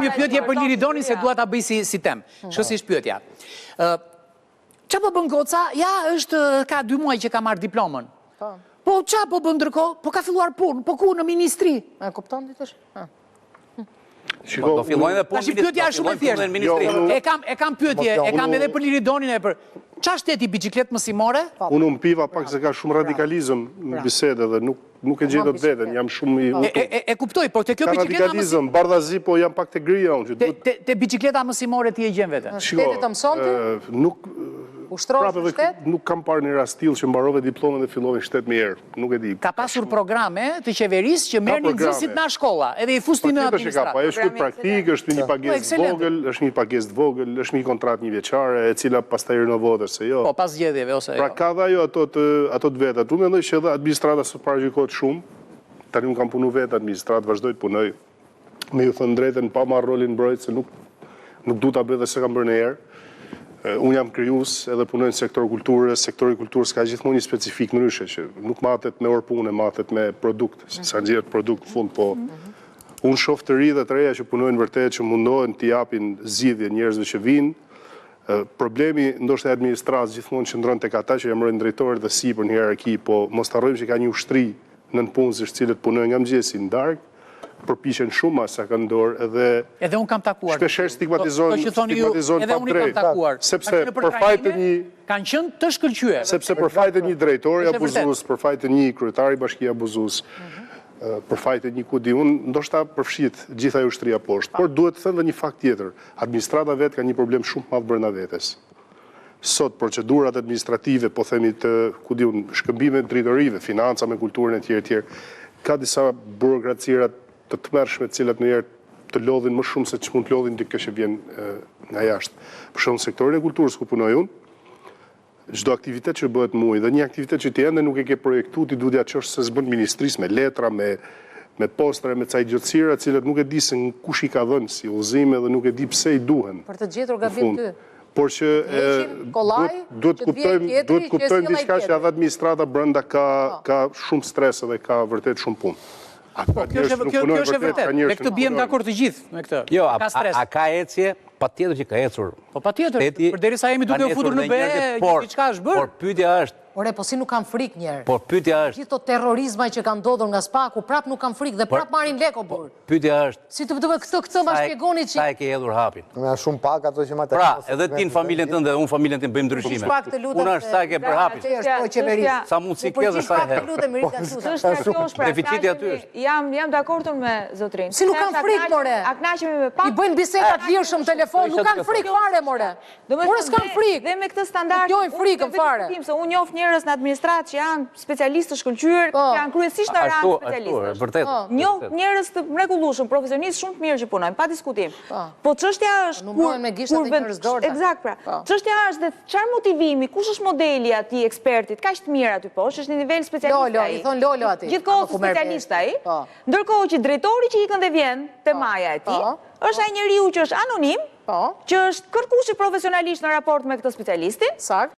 Një pyetje për Liridonin se dua ta bëj si tem. Kështu si është pyetja. Qa po bën Goca? Ja, ka 2 muaj që ka marrë diplomën. Po qa po bën ndërkohë? Po ka filluar punë, po ku në ministri? E kupton ditësh? Do fillojnë dhe punë. Tash pyetja është shumë e thjeshtë. E kam pyetje, e kam edhe për Liridonin e për qa shteti bicikletë mësimore? Unë piva pak se ka shumë radikalizëm në bisedë dhe nuk e gjetë të vetën, jam shumë i... E kuptoj, por të kjo Ka bicikleta radikalizëm, bardhazi, po jam pak të grija unë. Te bicikleta mësimore ti e gjen veten? Shtetit të mësonti? Nuk... Ushtrosh në shtet? Nuk kam parë një rastil që mbarove diplomën dhe fillove shtet me herë. Nuk e di. Ka pasur programe të qeverisë që merrnin nxënësit nga shkolla, edhe i fusnin në administratë. Po është praktikë, është një pagesë vogël, është një pagesë vogël, është një kontratë një vjeçare, e cila pastaj rinovohet ose jo. Po pas zgjedhjeve ose jo. Pra ka dhe ajo ato të vetat. Unë mendoj që edhe administrata së paraqykohet shumë. Tani unë kam punu vetë administratë, vazhdoj të punoj. Me ju thënë drejtën, pa marrë rolin mbrojtës, se nuk du ta bëj dhe se kam bërë në herë. Unë jam kryus edhe punoj në sektor kulturë, sektori kulturës ka gjithmonë një specifik ndryshe, që nuk matet me orë punë, matet me produkt, se sa nxjerrët produkt në fund, po unë shoh të ri dhe të reja që punojnë vërtet, që mundohen t'i japin zgjidhje njerëzve që vinë. Problemi ndoshta e administratës gjithmonë qëndron tek ata që jamrojnë drejtorët dhe sipër në hierarki, po mos harrojmë që ka një ushtri nën punësish të cilët punojnë nga mëngjesi në darkë, përpiqen shumë sa kanë dorë edhe unë kam takuar. Shpeshherë stigmatizojnë pa drejt. Sepse për fajt të një kanë qenë të shkëlqyer. Sepse për fajt të një drejtori abuzues, për fajt të një kryetari bashkie abuzues, për fajt të një kudi unë, ndoshta përfshit gjitha ushtria poshtë. Por duhet të thënë dhe një fakt tjetër. Administrata vetë ka një problem shumë të madh brenda vetes. Sot procedurat administrative, po themi të shkëmbime drejtorive, financa me kulturën e tjerë, ka disa burokracirat të tmerrshme të cilat në herë të lodhin më shumë se që mund të lodhin dikë që vjen nga jashtë. Për shembull sektorin e kulturës ku punoj unë, çdo aktivitet që bëhet muaj dhe një aktivitet që ti ende nuk e ke projektu, ti duhet ja çosh se s'bën ministrisë me letra, me postre, me ca idiotësira, të cilat nuk e di se kush i ka dhënë si udhëzime dhe nuk e di pse i duhen. Për të gjetur gabim ty. Por që duhet kuptojmë diçka që edhe administrata brenda ka shumë stres dhe ka vërtet shumë punë. Kjo është e vërtet, me këtë bijem dakord të gjithë me këtë. Jo, a ka ecje? Pa tjetër që ka ecur. Po pa tjetër, përderisa jemi duke u futur në be, diçka është bërë. Por pyetja është... Ore, po si nuk kanë frikë njerë? Por pyetja është... Gjithë të terrorizmaj që kanë ndodhur nga spaku, prap nuk kanë frikë dhe prap marrin leko burë. Pyetja është... Si të këtë ma shpjegoni që... Sa e ke hedhur hapin? Nga shumë pak ato që ma të... Pra, edhe ti në familjen tënde dhe unë familjen tënde bëjmë ndryshime. Unë është sa e ke për hapin. Sa mund si ke dhe sa e hedhur. Deficiti aty është. Jam dakord me zotrin. Si nuk kanë frikë, more? I bëjnë bisedat lirshëm telefon, nuk kanë frikë fare, more. More s'kanë frikë. Dhe me këtë standard, unë njoh njerëz në administratë që janë specialistë të shkëlqyer, janë kryesisht në rang specialistë. Njoh njerëz të mrekullueshëm, profesionistë shumë të mirë që punojnë, pa diskutim. Po çështja është Eksakt, pra. Çështja është dhe çfarë motivimi, kush është modeli atij ekspertit, kaq të mirë aty poshtë, është në nivel specialist. Lolo, i thon Lolo aty. Gjithkohë specialist ai. Ndërkohë që drejtori që ikën dhe vjen te maja e tij, është ai njeriu që është anonim, që është kërkuar profesionalisht në raport me këtë specialistin.